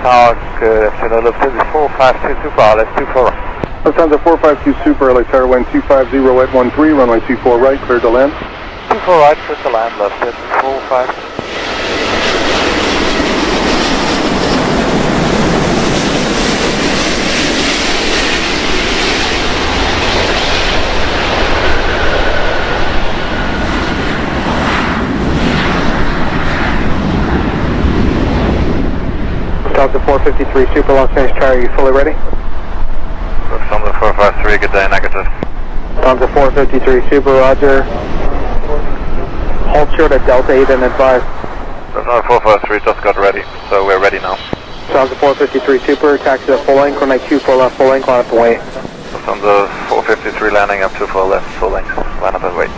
Talk, Lufthansa 452 Super, LS 24 right. Lufthansa 452 Super, LA Tower wind 250 at 13, runway 24 right, cleared to land. 24 right, cleared to land, Lufthansa 452. Lufthansa 453 Super, Los Angeles Tower, are you fully ready? Lufthansa 453, good day, negative. Lufthansa 453 Super, roger. Hold short at Delta 8 and advise. Lufthansa 453 just got ready, so we're ready now. Lufthansa 453 Super, taxi to full length, runway 24 left, full length, line up and wait. Lufthansa 453 landing up 24 left, full length, line up and wait.